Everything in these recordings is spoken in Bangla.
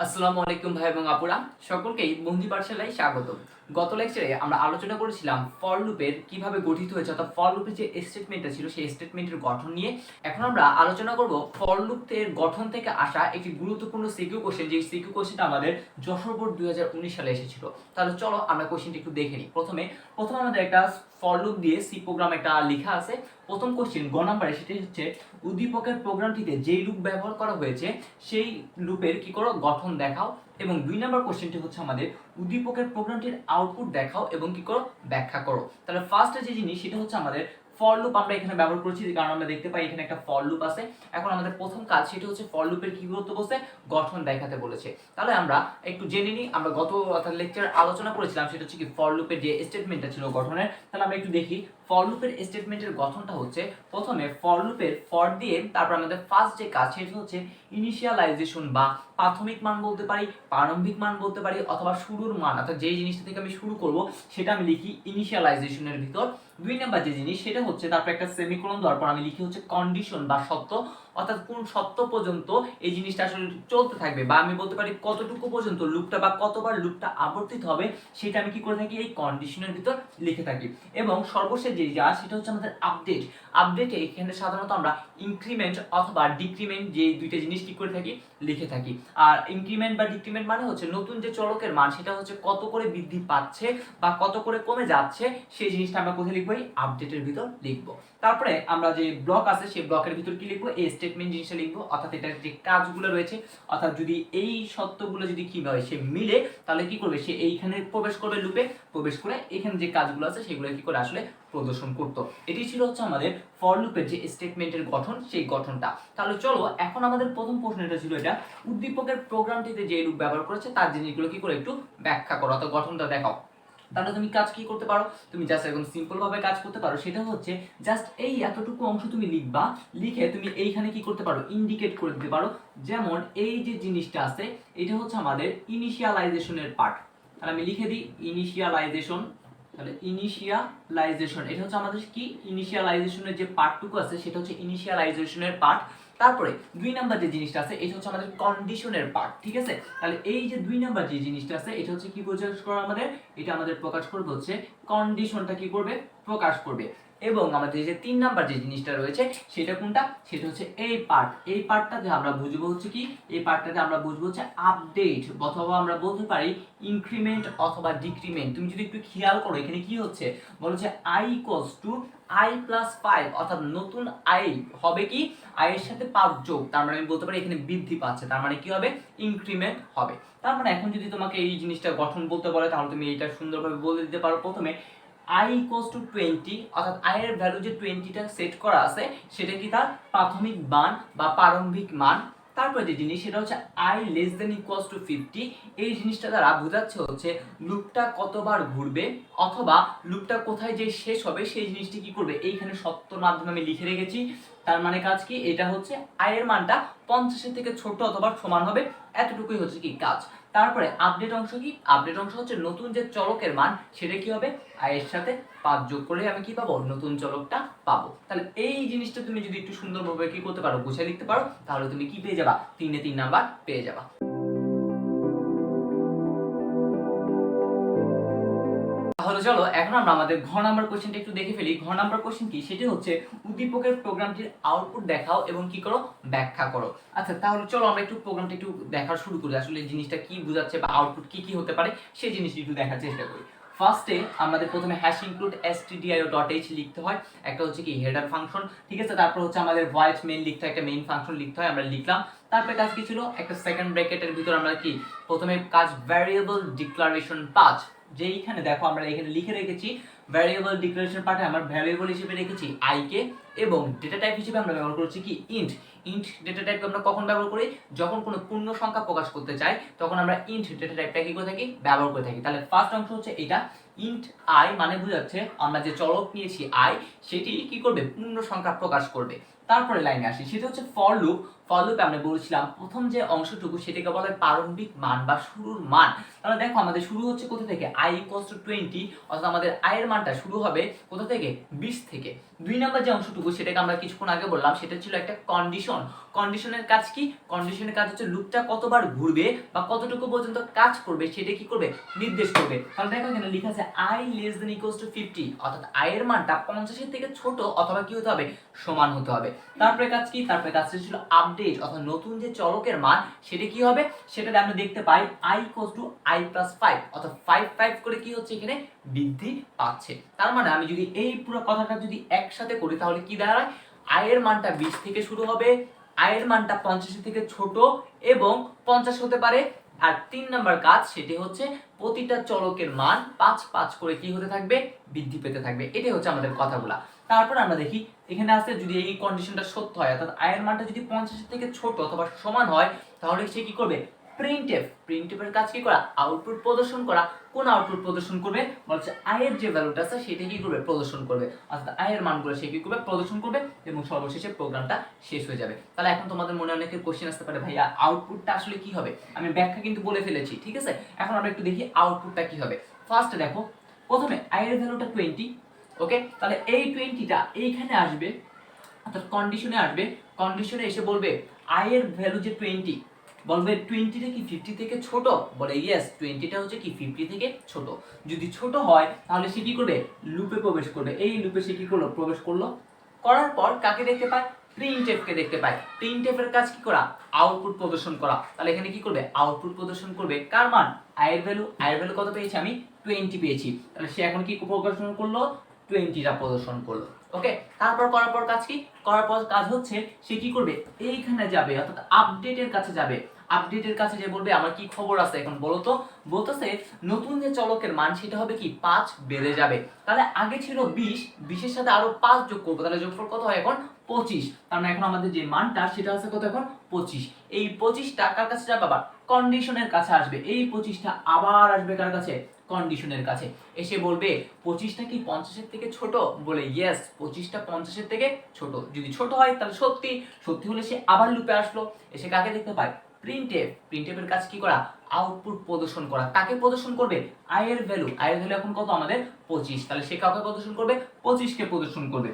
আসসালামু আলাইকুম ভাই এবং আপুরা, সকলকেই বন্ধু পাঠশালায় স্বাগত। গত লেকচারে আমরা আলোচনা করেছিলাম ফর লুপের কিভাবে গঠিত হয়েছে, অর্থাৎ ফর লুপের যে স্টেটমেন্টটা ছিল সেই স্টেটমেন্টের গঠন নিয়ে। এখন আমরা আলোচনা করব ফর লুপের গঠন থেকে আসা একটি গুরুত্বপূর্ণ সিকিউ কোশ্চেন, যে সিকিউ কোশ্চেনটা আমাদের যশোর বোর্ড 2019 সালে এসেছিল। তাহলে চলো আমরা কোশ্চেনটি একটু দেখে নিই। প্রথমে আমাদের একটা ফর লুপ দিয়ে সি প্রোগ্রাম একটা লেখা আছে। প্রথম কোশ্চেন গ নাম্বারে, সেটি হচ্ছে উদ্দীপকের প্রোগ্রামটিতে যেই লুপ ব্যবহার করা হয়েছে সেই লুপের কি করো গঠন দেখাও। এবং 2 নম্বর কোশ্চেনটি হচ্ছে আমাদের উদ্দীপকের প্রোগ্রামটির আউটপুট দেখাও এবং কি করো ব্যাখ্যা করো। তাহলে ফার্স্টে যে জিনিস সেটা হচ্ছে আমাদের ফর লুপ আমরা এখানে ব্যবহার করছি, কারণ আমরা দেখতে পাই এখানে একটা ফর লুপ আছে। এখন আমাদের প্রথম কাজ সেটা হচ্ছে ফর লুপের কি গুরুত্ব বলছে, গঠন দেখাতে বলেছে। তাহলে আমরা একটু জেনে নিই, আমরা গত লেকচারে আলোচনা করেছিলাম সেটা হচ্ছে কি ফর লুপের যে স্টেটমেন্টটা ছিল গঠনের। তাহলে আমরা একটু দেখি ফর লুপের স্টেটমেন্টের গঠনটা হচ্ছে, প্রথমে ফর লুপের ফর দিয়ে তারপর আমাদের ফার্স্ট যে কাজ সেটা হচ্ছে ইনিশিয়ালাইজেশন বা প্রাথমিক মান বলতে পারি, প্রারম্ভিক মান বলতে পারি, অথবা শুরুর মান, অর্থাৎ যেই জিনিসটা থেকে আমি শুরু করব সেটা আমি লিখি ইনিশিয়ালাইজেশনের ভিতর। 2 নাম্বার যে জিনিস সেটা হচ্ছে তারপর একটা সেমিকোলন দেওয়ার পর আমি লিখি হচ্ছে কন্ডিশন বা সত্য, অর্থাৎ কোন সত্য পর্যন্ত এই জিনিসটা আসলে চলতে থাকবে, বা আমি বলতে পারি কতটুকু পর্যন্ত লুপটা বা কতবার লুপটা আবর্তিত হবে সেটা আমি কি করে থাকি এই কন্ডিশনের ভিতর লিখে থাকি। এবং সর্বশেষ যে যা সেটা হচ্ছে আমাদের আপডেট। আপডেটে এখানে সাধারণত আমরা ইনক্রিমেন্ট অথবা ডিক্রিমেন্ট যে দুইটা জিনিস কি করে থাকি লিখে থাকি। আর ইনক্রিমেন্ট বা ডিক্রিমেন্ট মানে হচ্ছে নতুন যে চলকের মান সেটা হচ্ছে কত করে বৃদ্ধি পাচ্ছে বা কত করে কমে যাচ্ছে, সেই জিনিসটা আমরা কোথায় লিখবো, এই আপডেটের ভিতর লিখবো। তারপরে আমরা যে ব্লক আছে সেই ব্লকের ভিতর কি লিখবো, এই স্টেটমেন্ট জিনিসটা লিখবো, অর্থাৎ এটার যে কাজগুলো রয়েছে, অর্থাৎ যদি এই সত্যগুলো যদি কি হয় সে মিলে তাহলে কি করবে, সে এইখানে প্রবেশ করবে লুপে, প্রবেশ করে এখানে যে কাজগুলো আছে সেগুলো কি করে আসলে প্রদর্শন করতো। এটি ছিল হচ্ছে আমাদের ফর লুপের যে স্টেটমেন্টের গঠন, সেই গঠনটা। তাহলে চলো এখন আমাদের প্রথম প্রশ্নটা ছিল এটা, উদ্দীপকের প্রোগ্রামটিতে যে লুপ ব্যবহার করেছে তার জিনিসগুলো কি করে একটু ব্যাখ্যা করো, অর্থাৎ গঠনটা দেখাও। তাহলে তুমি কাজ কি করতে পারো, তুমি জাস্ট একদম সিম্পল ভাবে কাজ করতে পারো, সেটা হচ্ছে জাস্ট এই এতটুকু অংশ তুমি লিখবা, লিখে তুমি এইখানে কি করতে পারো ইন্ডিকেট করে দিতে পারো। যেমন এই যে জিনিসটা আছে এটা হচ্ছে আমাদের ইনিশিয়ালাইজেশনের পার্ট, তাহলে আমি লিখে দিই ইনিশিয়ালাইজেশন। তাহলে ইনিশিয়ালাইজেশন এটা হচ্ছে আমাদের কি ইনিশিয়ালাইজেশনের যে পার্টটুকু আছে সেটা হচ্ছে ইনিশিয়ালাইজেশনের পার্ট। তারপরে 2 নাম্বার যে জিনিসটা আছে এটা হচ্ছে আমাদের কন্ডিশনের পার্ট, ঠিক আছে। তাহলে এই যে 2 নাম্বার যে জিনিসটা আছে এটা হচ্ছে কি প্রকাশ করা আমাদের, এটা আমাদের প্রকাশ করবে হচ্ছে কন্ডিশনটা কি করবে প্রকাশ করবে। এবং আমাদের যে 3 নাম্বার যে জিনিসটা রয়েছে সেটা কোনটা, সেটা হচ্ছে এই পার্ট। এই পার্টটাতে আমরা বুঝবো হচ্ছে কি, এই পার্টটাতে আমরা বুঝবো হচ্ছে আপডেট, অথবা আমরা বলতে পারি ইনক্রিমেন্ট অথবা ডিক্রিমেন্ট। তুমি যদি একটু খেয়াল করো এখানে কি হচ্ছে, বলছে i equals to i plus 5, অর্থাৎ নতুন i হবে কি i এর সাথে 5 যোগ, তার মানে আমি বলতে পারি এখানে বৃদ্ধি পাচ্ছে, তার মানে কি হবে ইনক্রিমেন্ট হবে। তার মানে এখন যদি তোমাকে এই জিনিসটা গঠন বলতে বলে তাহলে তুমি এটা সুন্দরভাবে বলে দিতে পারো। প্রথমে i ইকুয়ালস টু 20, অর্থাৎ i এর ভ্যালু যে 20টা সেট করা আছে সেটা কি তার প্রাথমিক মান বা প্রারম্ভিক মান। তারপরে যে জিনিস সেটা হচ্ছে i less than equals to 50, এই জিনিসটা দ্বারা বোঝাচ্ছে হচ্ছে লুপটা কতবার ঘুরবে অথবা লুপটা কোথায় যে শেষ হবে সেই জিনিসটি কি করবে এইখানে সত্যর মাধ্যমে আমি লিখে রেখেছি। তার মানে কাজ কি, এটা হচ্ছে i এর মানটা 50 এর থেকে ছোট অথবা সমান হবে, এতটুকুই হচ্ছে কি কাজ। তারপরে আপডেট অংশ কি, আপডেট অংশ হচ্ছে নতুন যে চলকের মান সেটা কি হবে i এর সাথে 5 যোগ করে আমি কি পাবো, নতুন চলকটা পাবো। তাহলে এই জিনিসটা তুমি যদি একটু সুন্দরভাবে কি করতে পারো, গুছিয়ে লিখতে পারো, তাহলে তুমি কি পেয়ে যাবা, 3 এ 3 নাম্বার পেয়ে যাবা। তাহলে চলো এখন আমরা আমাদের ঘ নাম্বার কোশ্চেনটা একটু দেখে ফেলি। ঘ নাম্বার কোশ্চেন কি, সেটি হচ্ছে উদ্দীপকের প্রোগ্রামটির আউটপুট দেখাও এবং কি করো ব্যাখ্যা করো। আচ্ছা তাহলে চলো আমরা একটু প্রোগ্রামটা একটু দেখা শুরু করি, আসলে এই জিনিসটা কি বোঝাচ্ছে বা আউটপুট কি কি হতে পারে সেই জিনিসটা একটু দেখার চেষ্টা করি। ফার্স্টে আমাদের প্রথমে হ্যাশ ইনক্লুড stdio.h লিখতে হয়, একটা হচ্ছে কি হেডার ফাংশন, ঠিক আছে। তারপর হচ্ছে আমাদের ভয়েড মেইন লিখতে হয়, একটা মেইন ফাংশন লিখতে হয়, আমরা লিখলাম। তারপরে কাজ কি ছিল, একটা সেকেন্ড ব্র্যাকেটের ভিতর আমরা কি প্রথমে কাজ ভ্যারিয়েবল ডিক্লারেশন 5, যেইখানে দেখো আমরা এখানে লিখে রেখেছি ভ্যারিয়েবল ডিক্লারেশন পার্টে আমরা ভ্যারিয়েবল হিসেবে রেখেছি i কে, এবং ডেটা টাইপ হিসেবে আমরা ব্যবহার করছি কি ইন্ট। ইন্ট ডেটা টাইপ আমরা কখন ব্যবহার করি, যখন কোনো পূর্ণ সংখ্যা প্রকাশ করতে চাই তখন আমরা ইন্ট ডেটা টাইপটা কি করে থাকি ব্যবহার করে থাকি। তাহলে ফার্স্ট অংশ হচ্ছে এটা ইন্ট i, মানে বোঝাচ্ছে আমরা যে চলক নিয়েছি i সেটি কি করবে পূর্ণ সংখ্যা প্রকাশ করবে। তারপরে লাইনে আসি, সেটা হচ্ছে ফর লুপ। ফর লুপে আমরা বলেছিলাম প্রথম যে অংশটুকু সেটাকে বলা হয় প্রারম্ভিক মান বা শুরুর মান। তাহলে দেখো আমাদের শুরু হচ্ছে কোথা থেকে, i = 20, অর্থাৎ আমাদের i এর মানটা শুরু হবে কোথা থেকে, 20 থেকে। 2 নাম্বার যে অংশটুকু সেটাকে আমরা কিছুক্ষণ আগে বললাম, সেটা ছিল একটা কন্ডিশন। কন্ডিশনের কাজ কি, কন্ডিশনের কাজ হচ্ছে লুপটা কতবার ঘুরবে বা কতটুকু পর্যন্ত কাজ করবে সেটা কি করবে, নির্দেশ করবে। তাহলে দেখো এখানে লেখা আছে i <= 50, অর্থাৎ i এর মানটা 50 এর থেকে ছোট অথবা কি হতে হবে, সমান হতে হবে। তারপরে কাজ কি, তারপরে কাজটা ছিল আপডেট, অর্থাৎ নতুন যে চলকের মান সেটা কি হবে, সেটা আমরা দেখতে পাই i = i + 5, অর্থাৎ 5 করে কি হচ্ছে এখানে বৃদ্ধি পাচ্ছে। তার মানে আমি যদি এই পুরো কথাটা যদি একসাথে করি তাহলে কি দাঁড়ায়, i এর মানটা 20 থেকে শুরু হবে, i এর মানটা 50 এর থেকে ছোট এবং 50 হতে পারে। আর 3 নাম্বার কাজ সেটি হচ্ছে প্রতিটা চলকের মান 5 করে কি হতে থাকবে, বৃদ্ধি পেতে থাকবে। এটাই হচ্ছে আমাদের কথাগুলা। তারপর আমরা দেখি এখানে আছে যদি এই কন্ডিশনটা সত্য হয়, অর্থাৎ i এর মানটা যদি 50 এর থেকে ছোট অথবা সমান হয়, তাহলে সে কি করবে, প্রিন্টএফ। প্রিন্টএফের কাজ কি করা, আউটপুট প্রদর্শন করা। কোন আউটপুট প্রদর্শন করবে, বলছে i এর যে ভ্যালুটা আছে সেটা কি করবে, প্রদর্শন করবে। অর্থাৎ i এর মানগুলো সে কি করবে, প্রদর্শন করবে এবং সর্বশেষে প্রোগ্রামটা শেষ হয়ে যাবে। তাহলে এখন তোমাদের মনে অনেকের কোশ্চেন আসতে পারে, ভাইয়া আউটপুটটা আসলে কি হবে, আমি ব্যাখ্যা কিন্তু বলে ফেলেছি, ঠিক আছে। এখন আমরা একটু দেখি আউটপুটটা কি হবে। ফার্স্ট দেখো, প্রথমে i এর ভ্যালুটা 20, ওকে। তাহলে এই 20টা এইখানে আসবে, অর্থাৎ কন্ডিশনে আসবে। কন্ডিশনে এসে বলবে i এর ভ্যালু যে 20, বলবে 20টা কি 50 থেকে ছোট, বলে ইয়েস 20টা হচ্ছে কি 50 থেকে ছোট। যদি ছোট হয় তাহলে সে কি করবে, লুপে প্রবেশ করবে। এই লুপে সে কি করলো, প্রবেশ করলো। করার পর কাকে দেখতে পায়, প্রিন্টএফ কে দেখতে পায়। প্রিন্টএফ এর কাজ কি করা, আউটপুট প্রদর্শন করা। তাহলে এখানে কি করবে, আউটপুট প্রদর্শন করবে কার মান, i এর ভ্যালু। i এর ভ্যালু কত পেয়েছি আমি, 20 পেয়েছি। তাহলে সে এখন কি প্রদর্শন করলো, 20টা প্রদর্শন করলো, ওকে। তারপর করার পর কাজ কি, করার পর কাজ হচ্ছে সে কি করবে, এইখানে যাবে, অর্থাৎ আপডেটের কাছে যাবে। আপডেটের কাছে যে বলবে আমার কি খবর আছে এখন বলো তো, বলতেছে নতুন যে চলকের মান সেটা হবে কি 5 বেড়ে যাবে। তাহলে আগে ছিল 20, 20 এর সাথে আরো 5 যোগ করব, তাহলে যোগফল কত হয় এখন 25। তার মানে এখন আমাদের যে মানটা সেটা আছে কত, এখন 25। এই 25টা কার কাছে যাবে, আবার কন্ডিশনের কাছে আসবে। এই 25টা আবার আসবে কার কাছে, কন্ডিশনের কাছে। এসে বলবে 25টা কি 50 এর থেকে ছোট, বলে ইয়েস 25টা 50 এর থেকে ছোট। যদি ছোট হয় তাহলে সত্যি, সত্যি হলে সে আবার লুপে আসলো। এসে কাকে দেখতে পায়, প্রিন্টএফ। প্রিন্টএফের কাজ কি করা, আউটপুট প্রদর্শন করা। কাকে প্রদর্শন করবে, i এর ভ্যালু। i এর ভ্যালু এখন কত আমাদের 25, তাহলে সে কাকে প্রদর্শন করবে, 25 কে প্রদর্শন করবে।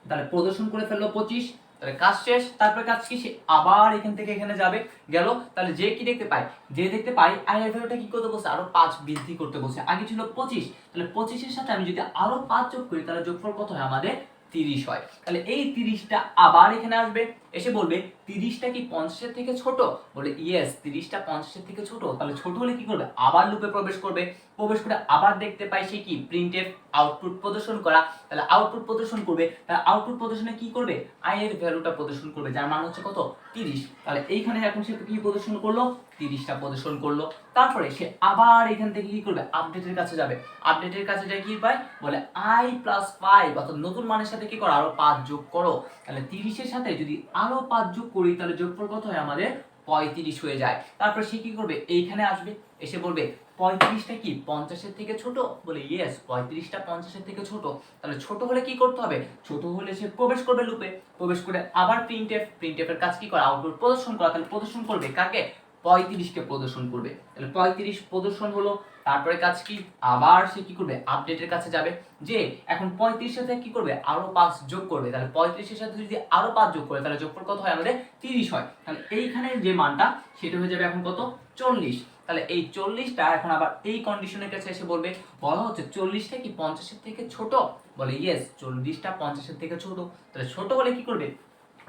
তাহলে প্রদর্শন করে ফেললো 25, তাহলে কাজ শেষ। তারপরে কাজ কি, সে আবার এখান থেকে এখানে যাবে, গেল। তাহলে যে কি দেখতে পায়, যে দেখতে পাই i এর ভ্যালুটা কি করতে বলছে, আরো 5 বৃদ্ধি করতে বলছে। আগে ছিল 25, তাহলে 25 এর সাথে আমি যদি আরো 5 যোগ করি তাহলে যোগফল কত হয় আমাদের 30 হয়। তাহলে এই 30টা আবার এখানে আসবে, এসে বলবে 30টা কি 50 এর থেকে ছোট, বলে ইয়েস 30টা 50 এর থেকে ছোট। তাহলে ছোট হলে কি করবে, আবার লুপে প্রবেশ করবে। প্রবেশ করে আবার দেখতে পাই সে কি, প্রিন্টএফ, আউটপুট প্রদর্শন করা। তাহলে আউটপুট প্রদর্শন করবে, তাহলে আউটপুট প্রদর্শনে কি করবে, i এর ভ্যালুটা প্রদর্শন করবে, যার মান হচ্ছে কত, 30। তাহলে এইখানে এখন সে কি প্রদর্শন করলো, 30টা প্রদর্শন করলো। তারপরে সে আবার এখান থেকে কি করবে, আপডেটের কাছে যাবে। আপডেটের কাছে যায় কি পায়, বলে i + 5, অর্থাৎ নতুন মানের সাথে কি করো, আরো 5 যোগ করো। তাহলে 30 এর সাথে যদি আরো 5 যোগ করি তাহলে যোগফল কত হয় আমাদের 35 হয়ে যায়। তারপর সে কি করবে, এইখানে আসবে, এসে বলবে 35টা কি 50 এর থেকে ছোট, বলে ইয়েস 35টা 50 এর থেকে ছোট। তাহলে ছোট হলে কি করতে হবে, ছোট হলে সে প্রবেশ করবে লুপে। প্রবেশ করে আবার প্রিন্টএফ। প্রিন্টএফ এর কাজ কি করা, আউটপুট প্রদর্শন করা। তাহলে প্রদর্শন করবে কাকে, 35 কে প্রদর্শন করবে। তাহলে 35 প্রদর্শন হলো। তারপরে কাজ কি, আবার সে কি করবে, আপডেটের কাছে যাবে। যে এখন 35 এর সাথে কি করবে, আরো 5 যোগ করবে। তাহলে 35 এর সাথে যদি আরো 5 যোগ করে তাহলে যোগফল কত হয় আমাদের 30 হয়। তাহলে এইখানে যে মানটা সেটা হয়ে যাবে এখন কত, 40। তাহলে এই 40টা এখন আবার এই কন্ডিশনের কাছে এসে বলবে, বলা হচ্ছে 40টা কি 50 এর থেকে ছোট, বলে ইয়েস 40টা 50 এর থেকে ছোট। তাহলে ছোট হলে কি করবে,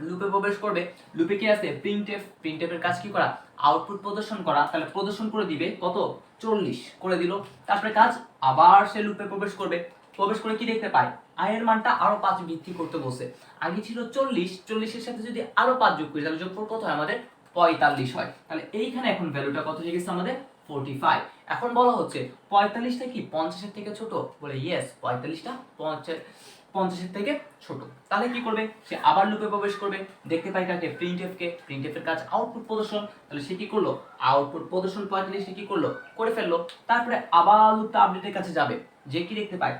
লুপে প্রবেশ করবে। লুপে কি আছে, প্রিন্টএফ। প্রিন্টএফ এর কাজ কি করা, আউটপুট প্রদর্শন করা। তাহলে প্রদর্শন করে দিবে কত, 40 করে দিল। তারপরে কাজ আবার সে লুপে প্রবেশ করবে। প্রবেশ করে কি দেখতে পায়, i এর মানটা আরো 5 বৃদ্ধি করতে বসে। আগে ছিল 40, 40 এর সাথে যদি আরো 5 যোগ করি তাহলে যোগফল কত হয় আমাদের 45 হয়। তাহলে এইখানে এখন ভ্যালুটা কত হয়ে গেছে আমাদের 45। এখন বলা হচ্ছে 45টা কি 50 এর থেকে ছোট, বলে ইয়েস 45টা 50 এর থেকে ছোট। তাহলে কি করবে, সে আবার লুপে প্রবেশ করবে। দেখতে পাই কাকে, প্রিন্টএফ কে। প্রিন্টএফ এর কাজ আউটপুট প্রদর্শন। তাহলে সে কি করলো, আউটপুট প্রদর্শন 45 কি করলো, করে ফেললো। তারপরে আবার লুপটা আপডেটের কাছে যাবে, যে কি দেখতে পায়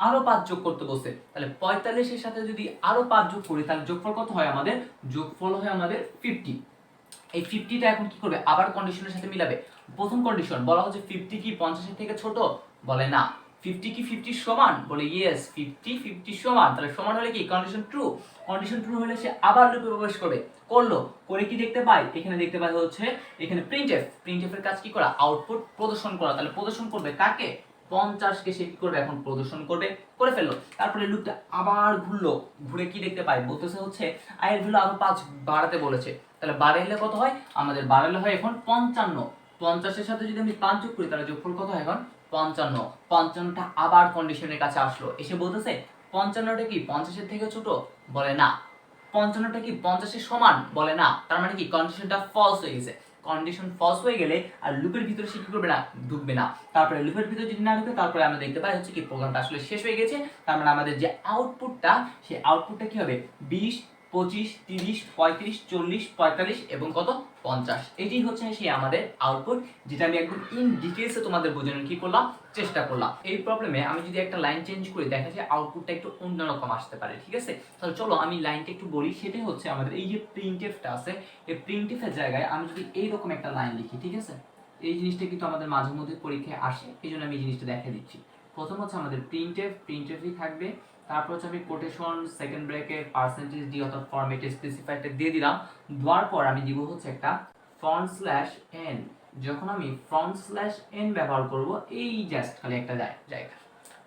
আরো 5 যোগ করতে বলছে, তাহলে 45 এর সাথে যদি আরো 5 যোগ করি তাহলে যোগফল কত হয় আমাদের? যোগফল হয় আমাদের 50। এই 50টা এখন কি করবে? আবার কন্ডিশনের সাথে মিলাবে। প্রথম কন্ডিশন বলা হচ্ছে 50 কি 50 এর থেকে ছোট? বলে না। 50 কি 50 সমান? বলে ইয়েস, 50 50 সমান। তাহলে সমান হলে কি কন্ডিশন ট্রু? কন্ডিশন ট্রু হলে সে আবার লুপে প্রবেশ করবে। করলো, করে কি দেখতে পাই? এখানে দেখতে পাই হচ্ছে এখানে প্রিন্টএফ। প্রিন্টএফ এর কাজ কি করা? আউটপুট প্রদর্শন করা। তাহলে প্রদর্শন করবে কাকে? 50 কে সে কি করবে? এখন প্রদর্শন করবে। করে ফেললো। তারপরে লুপটা আবার ঘুরলো, ঘুরে কি দেখতে পাই? বলতেছে হচ্ছে আই এর ভ্যালু আরো 5 বাড়াতে বলেছে। তাহলে বাড়াইলে কত হয়? আমাদের বাড়াইলে হয় এখন 55। 50 এর সাথে যদি আমি 5 যোগ করি তাহলে যোগফল কত হয় এখন? 55। 55টা আবার কন্ডিশনের কাছে আসলো, এসে বলতেছে 55টা কি 50 এর থেকে ছোট? বলে না। 55টা কি 50 এর সমান? বলে না। তার মানে কি কন্ডিশনটা ফলস হয়ে গেছে। কন্ডিশন ফলস হয়ে গেলে আর লুপের ভিতরে সে কি করবে না? ঢুকবে না। তারপরে লুপের ভিতরে যদি না ঢুকে তারপরে আমরা দেখতে পাই হচ্ছে কি প্রোগ্রামটা আসলে শেষ হয়ে গেছে। তার মানে আমাদের যে আউটপুটটা, সেই আউটপুটটা কি হবে? 20 25 30 35 40 45 এবং কত? 50। এটাই হচ্ছে সেই আমাদের আউটপুট, যেটা আমি একদম ইন ডিটেইলসে তোমাদের বোঝানোর কি করলাম? চেষ্টা করলাম। এই প্রবলেমে আমি যদি একটা লাইন চেঞ্জ করি দেখা যায় আউটপুটটা একটু অন্যরকম আসতে পারে, ঠিক আছে? তাহলে চলো আমি লাইনটা একটু বলি। সেটাই হচ্ছে আমাদের এই যে প্রিন্টএফটা আছে, এই প্রিন্টএফের জায়গায় আমি যদি এইরকম একটা লাইন লিখি, ঠিক আছে? এই জিনিসটা কিন্তু আমাদের মাঝে মধ্যে পরীক্ষায় আসে, এই জন্য আমি এই জিনিসটা দেখা দিচ্ছি। প্রথম হচ্ছে আমাদের প্রিন্টএফই থাকবে। তারপর হচ্ছে আমি quotation second bracket percentage D অর্থাৎ ফরম্যাটে স্পেসিফাইডটা দিয়ে দিলাম। দেওয়ার পর আমি দিব হচ্ছে একটা ফন্ট স্ল্যাশ এন। যখন আমি ফন্ট স্ল্যাশ এন ব্যবহার করব, এই জাস্ট খালি একটা জায়গা,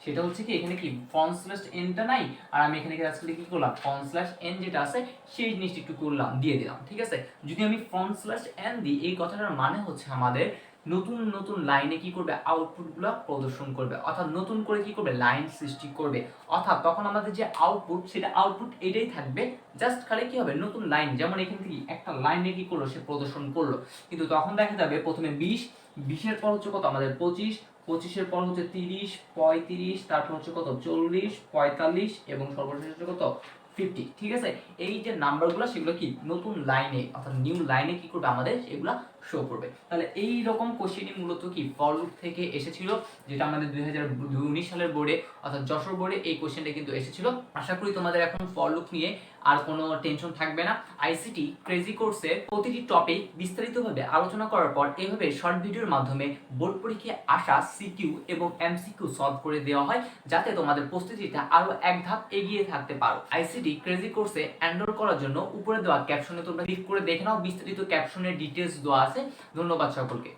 সেটা হচ্ছে কি এখানে কি ফন্ট স্ল্যাশ এনটা নাই, আর আমি এখানে আজকে কি করলাম? ফন্ট স্ল্যাশ এন যেটা আছে সেই জিনিসটা একটু করলাম, দিয়ে দিলাম, ঠিক আছে? যদি আমি ফন্ট স্ল্যাশ এন দিই, এই কথাটার মানে হচ্ছে আমাদের নতুন নতুন লাইনে কি করবে? আউটপুটগুলো প্রদর্শন করবে, অর্থাৎ নতুন করে কি করবে? লাইন সৃষ্টি করবে। অর্থাৎ তখন আমাদের যে আউটপুট, সেটা আউটপুট এটাই থাকবে, জাস্ট খালি কি হবে? নতুন লাইন, যেমন এখান থেকে একটা লাইনে কি করলো? সে প্রদর্শন করলো। কিন্তু তখন দেখা যাবে প্রথমে 20, 20 এর পর হচ্ছে কত? আমাদের 25, 25 এর পর হচ্ছে 30 35, তারপর হচ্ছে কত? 40 45 এবং সর্বশেষ হচ্ছে কত? 50, ঠিক আছে? এই যে নাম্বারগুলো সেগুলো কি নতুন লাইনে অর্থাৎ নিউ লাইনে কি করবে? আমাদের এগুলা শো করবে। তাহলে এই রকম কোশ্চেনই মূলত কি ফর লুপ থেকে এসেছিল, যেটা আমাদের 2019 সালের বোর্ডে অর্থাৎ যশোর বোর্ডে এই কোশ্চেনটা কিন্তু এসেছিল। আশা করি তোমাদের এখন ফর লুপ নিয়ে আর কোনো টেনশন থাকবে না। আইসিটি ক্রেজি কোর্সে প্রতিটি টপিক বিস্তারিতভাবে আলোচনা করার পর এভাবে শর্ট ভিডিওর মাধ্যমে বোর্ড পরীক্ষায় আসা সিকিউ এবং এমসিকিউ সলভ করে দেওয়া হয়, যাতে তোমাদের প্রস্তুতিটা আরো এক ধাপ এগিয়ে থাকতে পারো। আইসিটি ক্রেজি কোর্সে এনরোল করার জন্য উপরে দেওয়া ক্যাপশনে তোমরা ক্লিক করে দেখে নাও, বিস্তারিত ক্যাপশনের ডিটেলস দেওয়া আছে। ধন্যবাদ সকলকে।